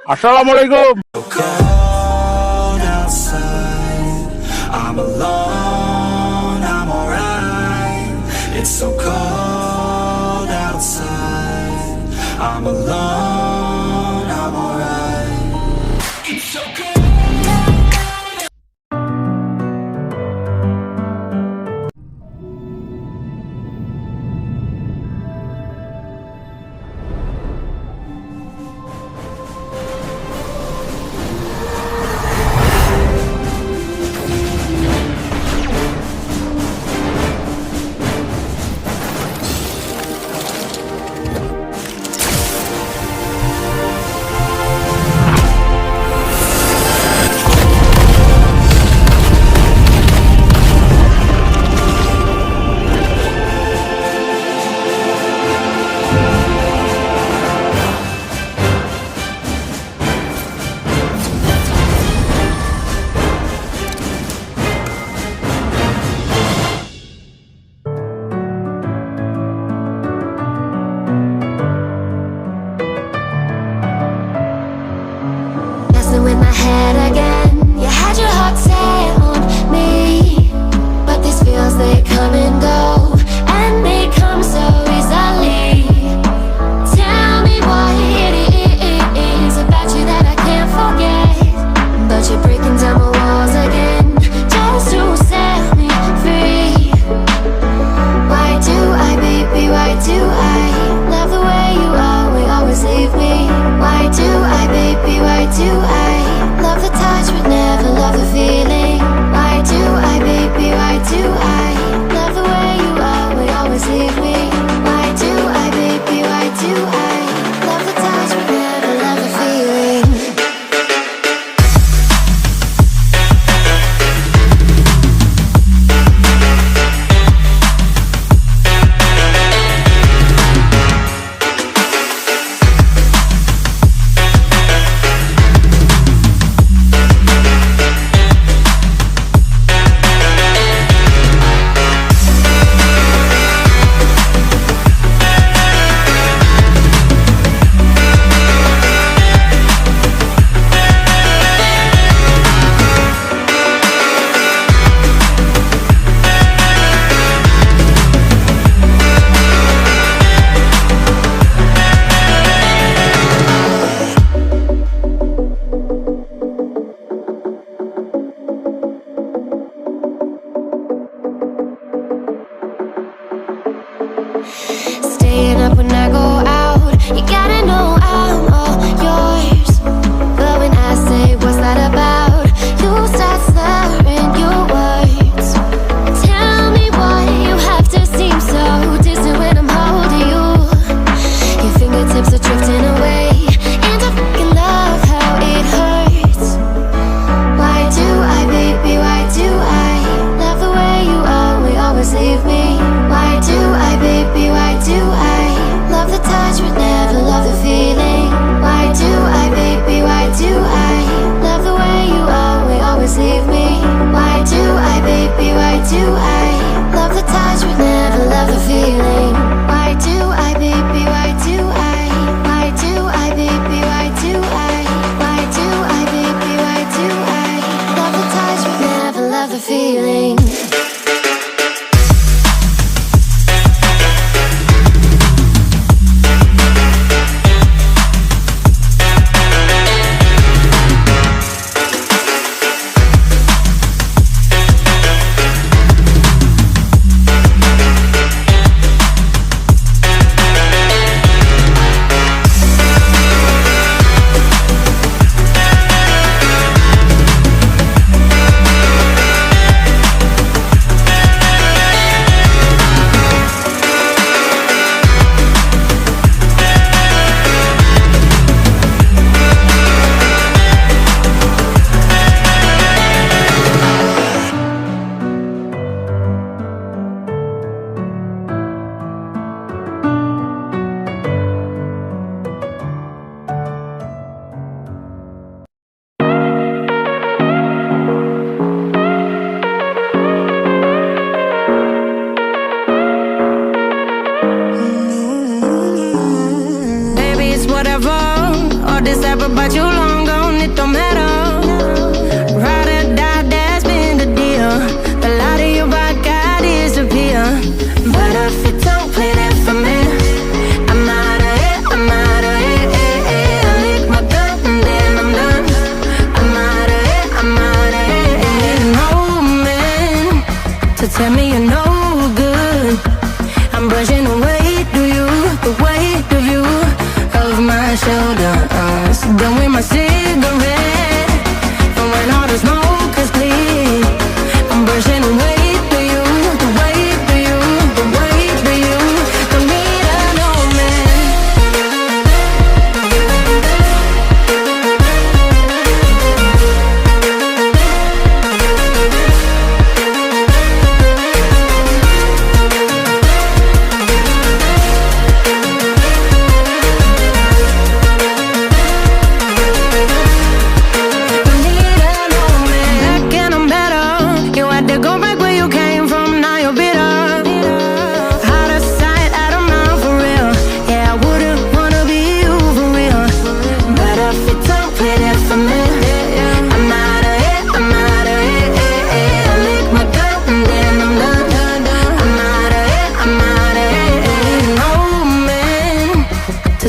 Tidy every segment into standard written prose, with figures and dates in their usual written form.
Assalamualaikum. Cold outside, I'm alone, I'm alright. It's so cold outside, I'm alone, I'm alright. It's so cold. about you long gone, it don't matter. Ride or die, that's been the deal. The light of your back, I disappear. But if you don't play that for me, I'm out of it, I'm out of it. I lick my gun and then I'm done. I'm out of it, I'm out of it. Ain't no man to tell me you're no good. I'm brushing the weight of you, the weight of you, of my shoulders. Done with my cigarette, and when all the smoke is clear, I'm brushing the weight of you, the weight of you, the weight of you. Don't need a no man.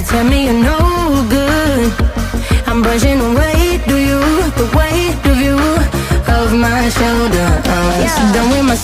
Tell me you're no good. I'm brushing the weight of you, the weight of you, of my shoulders. Done with my